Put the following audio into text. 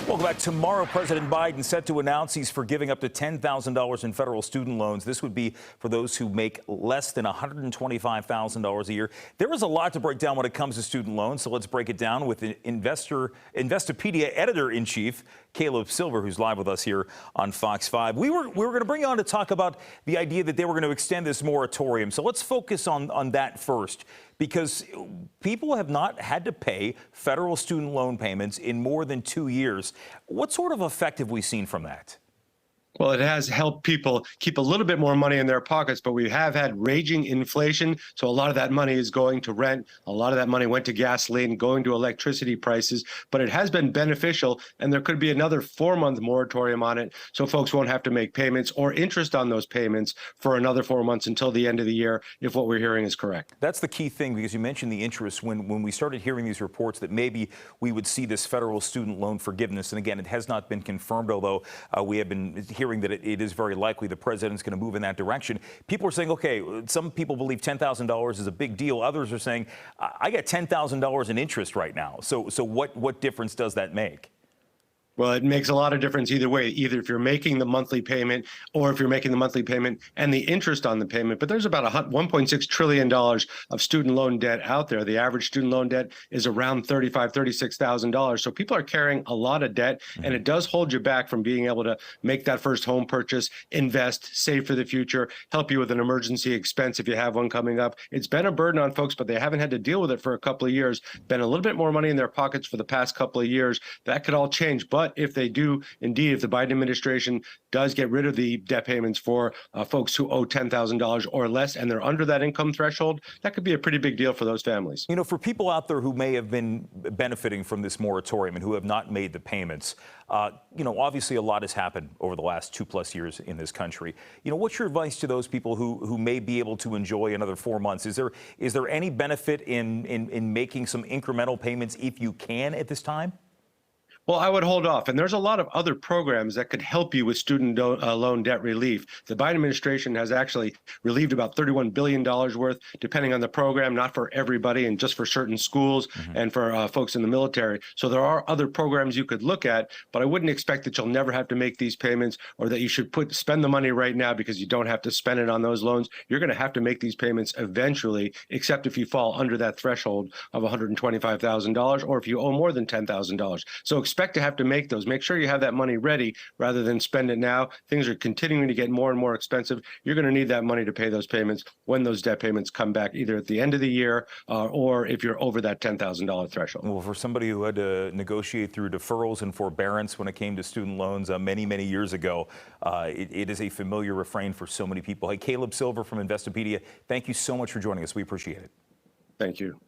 Welcome back. Tomorrow, President Biden set to announce he's forgiving up to $10,000 in federal student loans. This would be for those who make less than $125,000 a year. There is a lot to break down when it comes to student loans, so let's break it down with Investopedia editor-in-chief Caleb Silver, who's live with us here on Fox 5. We were going to bring you on to talk about the idea that they were going to extend this moratorium. So let's focus on that first, because people have not had to pay federal student loan payments in more than 2 years. What sort of effect have we seen from that? Well, it has helped people keep a little bit more money in their pockets, but we have had raging inflation. So a lot of that money is going to rent. A lot of that money went to gasoline, going to electricity prices. But it has been beneficial, and there could be another 4-month moratorium on it, so folks won't have to make payments or interest on those payments for another 4 months until the end of the year, if what we're hearing is correct. That's the key thing, because you mentioned the interest when we started hearing these reports that maybe we would see this federal student loan forgiveness. And again, it has not been confirmed, although we have been hearing that it is very likely the president's going to move in that direction. People are saying, okay, some people believe $10,000 is a big deal. Others are saying, I get $10,000 in interest right now. So what difference does that make? Well, it makes a lot of difference either way, either if you're making the monthly payment or if you're making the monthly payment and the interest on the payment. But there's about $1.6 trillion of student loan debt out there. The average student loan debt is around $35,000, $36,000. So people are carrying a lot of debt, and it does hold you back from being able to make that first home purchase, invest, save for the future, help you with an emergency expense if you have one coming up. It's been a burden on folks, but they haven't had to deal with it for a couple of years. Been a little bit more money in their pockets for the past couple of years. That could all change. But if they do, indeed, if the Biden administration does get rid of the debt payments for folks who owe $10,000 or less and they're under that income threshold, that could be a pretty big deal for those families. You know, for people out there who may have been benefiting from this moratorium and who have not made the payments, you know, obviously a lot has happened over the last 2+ years in this country. You know, what's your advice to those people who may be able to enjoy another 4 months? Is there any benefit in making some incremental payments if you can at this time? Well, I would hold off. And there's a lot of other programs that could help you with student loan debt relief. The Biden administration has actually relieved about $31 billion worth, depending on the program, not for everybody and just for certain schools and for folks in the military. So there are other programs you could look at, but I wouldn't expect that you'll never have to make these payments or that you should spend the money right now because you don't have to spend it on those loans. You're going to have to make these payments eventually, except if you fall under that threshold of $125,000 or if you owe more than $10,000. So expect to have to make those. Make sure you have that money ready rather than spend it now. Things are continuing to get more and more expensive. You're going to need that money to pay those payments when those debt payments come back, either at the end of the year or if you're over that $10,000 threshold. Well, for somebody who had to negotiate through deferrals and forbearance when it came to student loans many, many years ago, it is a familiar refrain for so many people. Hey, Caleb Silver from Investopedia, thank you so much for joining us. We appreciate it. Thank you.